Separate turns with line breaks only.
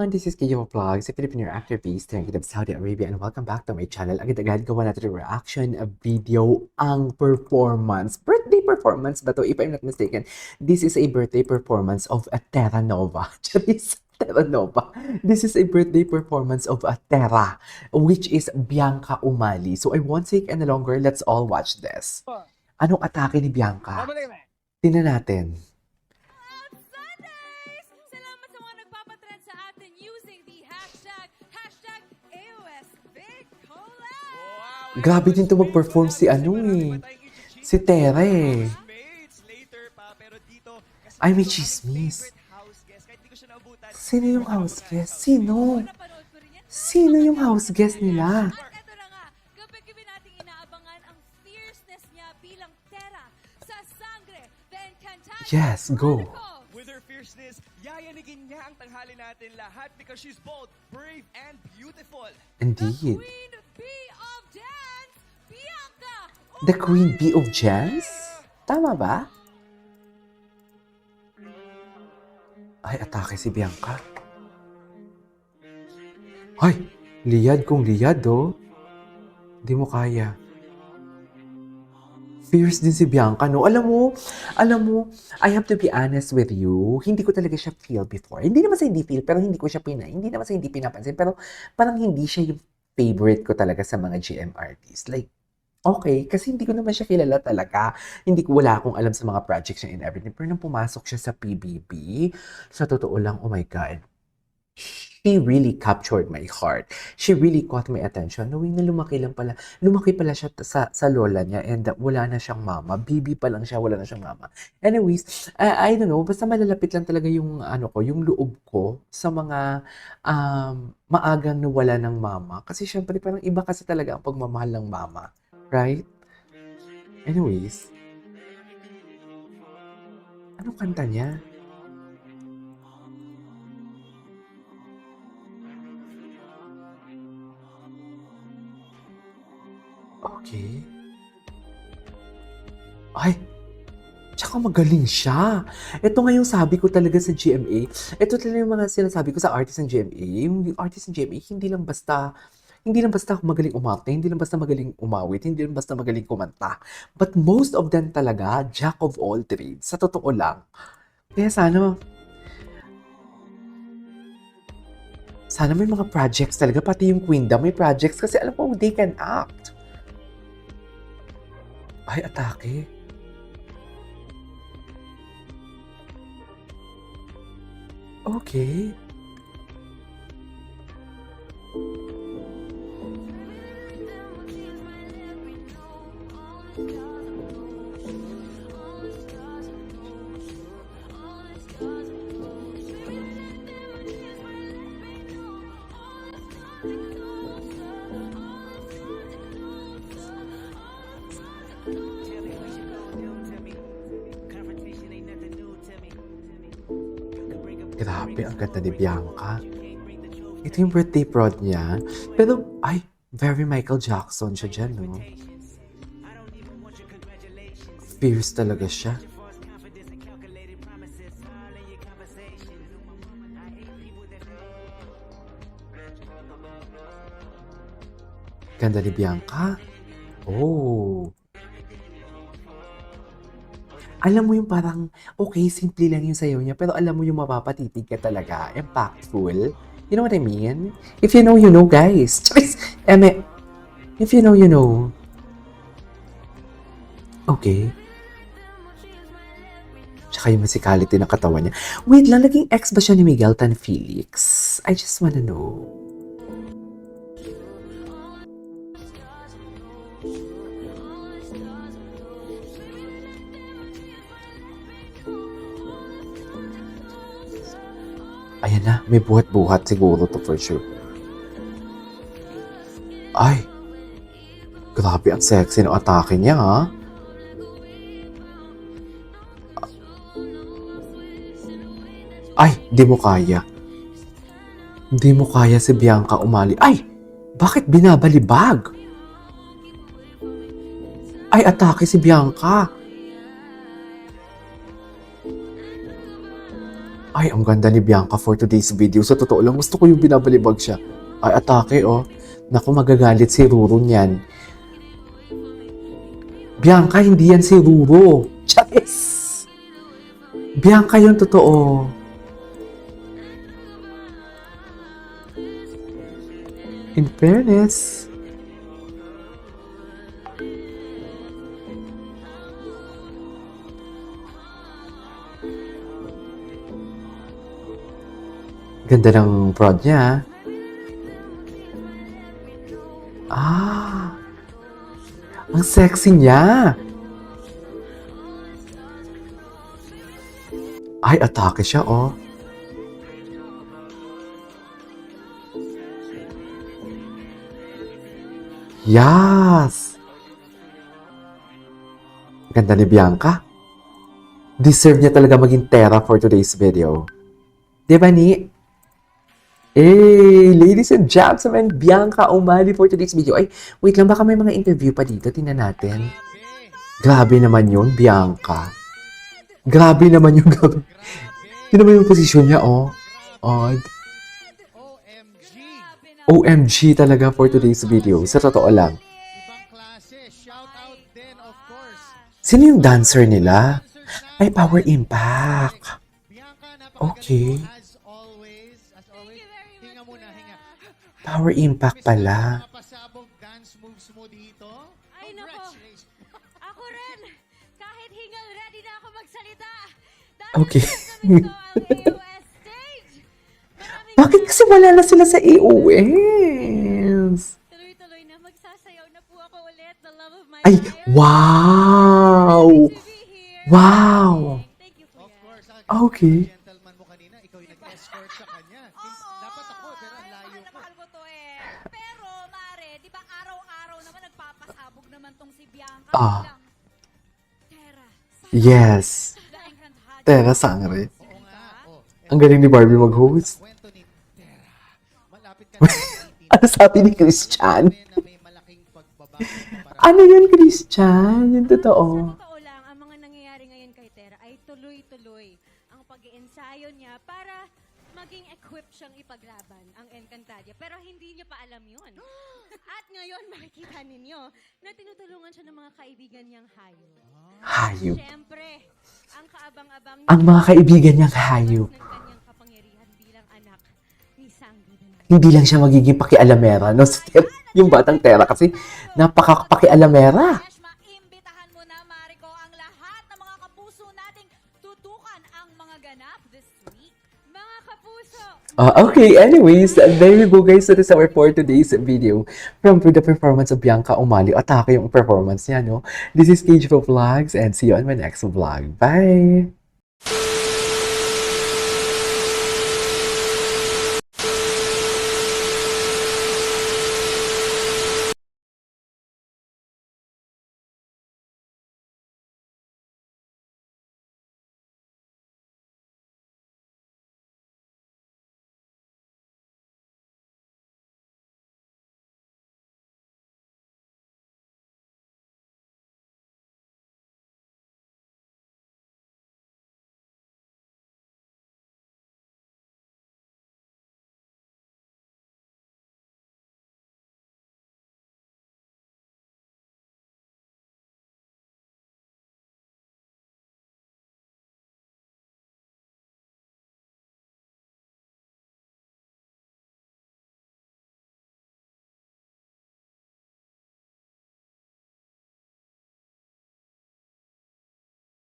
everyone, this is Kiyo Vlogs, a Filipino actor based in Kingdom of Saudi Arabia, and welcome back to my channel. Agad-agad gawa natin yung reaction video ang performance. Birthday performance ba to? If I'm not mistaken, this is a birthday performance of a Terra Nova. Terra Nova. This is a birthday performance of a Terra, which is Bianca Umali. So I won't take any longer. Let's all watch this. Anong atake ni Bianca? Tingnan natin. Grabe din to mag-perform si si Terra eh. Ay, may chismis. Sino yung house guest? Sino? Sino yung house guest nila? Yes, go.
With her fierceness, yayanigin niya ang tanghali natin lahat because she's bold, brave, and beautiful.
Indeed.
The
The Queen
Queen Bee of Dance, Bianca.
Bee of Jans? Tama ba? Ay, atake si Bianca. Ay, liyad kung liyad, oh. Di mo kaya. Fierce din si Bianca, no? Alam mo, I have to be honest with you, hindi ko talaga siya feel before. Hindi naman sa hindi feel, pero hindi ko siya hindi naman sa hindi pinapansin, pero parang hindi siya yung favorite ko talaga sa mga GM artists. Like, okay, kasi hindi ko naman siya kilala talaga. Wala akong alam sa mga projects niya and everything. Pero nung pumasok siya sa PBB, sa totoo lang, oh my God, she really captured my heart. She really caught my attention. Knowing na lumaki pala siya sa lola niya and wala na siyang mama. Baby pa lang siya, wala na siyang mama. Anyways, I don't know, basta malalapit lang talaga yung yung loob ko sa mga maagang nawala ng mama. Kasi syempre parang iba kasi talaga ang pagmamahal ng mama. Right? Anyways, anong kanta niya? Okay. Ay, tsaka magaling siya. Ito nga yung sabi ko talaga sa GMA. Ito talaga yung mga sinasabi ko sa artist ng GMA. Yung artist ng GMA, hindi lang basta magaling umarte, hindi lang basta magaling umawit, hindi lang basta magaling kumanta. But most of them talaga, jack of all trades. Sa totoo lang. Kaya sana may mga projects talaga. Pati yung Queendom may projects kasi alam ko they can act. Ay, atake. Okay. Grabe, ang ganda ni Bianca. Ito yung birthday prod niya. Pero, ay, very Michael Jackson siya dyan, no? Fierce talaga siya. Ganda ni Bianca. Oh. Alam mo yung parang, okay, simple lang yung sayaw niya, pero alam mo yung mapapatitig ka talaga. Impactful. You know what I mean? If you know, you know, guys. Charis! If you know, you know. Okay. Tsaka yung musicality ng katawan niya. Wait lang, naging ex ba siya ni Miguel Tan Felix? I just wanna know. Ayan na, may buhat-buhat siguro to for sure. Ay, grabe ang sexy ng atake niya, ha? Ay, di mo kaya. Di mo kaya si Bianca Umali. Ay, bakit binabalibag? Ay, atake si Bianca. Ay, ang ganda ni Bianca for today's video. Sa totoo lang, gusto ko yung binabalibag siya. Ay, atake, oh. Naku, magagalit si Ruro niyan. Bianca, hindi yan si Ruro. Charis! Bianca yung totoo. In fairness. Ganda ng prod niya. Ah. Ang sexy niya. Ay, atake siya, oh. Yes! Ganda ni Bianca. Deserve niya talaga maging Terra for today's video. Diba, ni? Hey, ladies and gentlemen, Bianca Umali for today's video. Ay, wait lang, baka may mga interview pa dito. Tingnan natin. Grabe naman yun, Bianca. Grabe naman yung gabi. Tingnan mo yung posisyon niya, oh. Oh,
OMG!
OMG talaga for today's video. Sa totoo lang.
Ibang klase. Shout out din, of course.
Sino yung dancer nila? Ay, Power Impact.
Bianca,
Okay.
As always, hinga muna, hinga.
Power Impact pala.
Mga pasabog dance moves mo dito.
Ay, nako.
Congratulations.
Ako rin. Kahit hingal, ready na ako magsalita.
Okay.
Dahil ang AOS stage. Maraming
Bakit kasi wala na sila sa AOS?
tuloy-tuloy na magsasayaw na po ako ulit. The love of my
Ay,
life.
wow!
To be here.
Wow!
Thank you po
Of
yan.
course,
Okay.
gentleman mo kanina, ikaw yung nag-escort sa kanya. Dapat ako, pero ang layo
Mahal na
ko.
mahal ko to eh. Pero, Mare, di ba araw-araw naman nagpapasabog naman tong si Bianca.
Ah.
Bilang Terra.
Yes.
La Encantada.
Terra Sangre.
Oo nga. Oh,
Ang galing ni Barbie mag-host.
kwento ni Terra. Malapit ka na sa 18.
Ano sabi ni Christian?
Na may malaking pagbabago para
Ano yun, Christian? Yung totoo.
Sa totoo lang, ang mga nangyayari ngayon kay Terra ay tuloy-tuloy ang pag-iensayo niya para maging equipped siyang ipaglaban ang Encantadia. Pero hindi niya pa alam yun. At ngayon, makikita ninyo na tinutulungan siya ng mga kaibigan niyang hayop.
Hayop.
Siyempre, ang kaabang-abang
Ang mga kaibigan niyang hayop.
ng kanyang kapangyarihan bilang anak ni Sanggol.
Hindi lang siya magiging pakialamera, no? Yung batang Terra kasi napaka-pakialamera.
Besh, maimbitahan mo na, Mariko, ang lahat ng mga kapuso nating tutukan ang mga ganap this week. Mga kapuso,
Okay, anyways, there we go guys. That is our for today's video. From the performance of Bianca Umali. Atake yung performance niya, no? This is Cage for Vlogs and see you on my next vlog. Bye!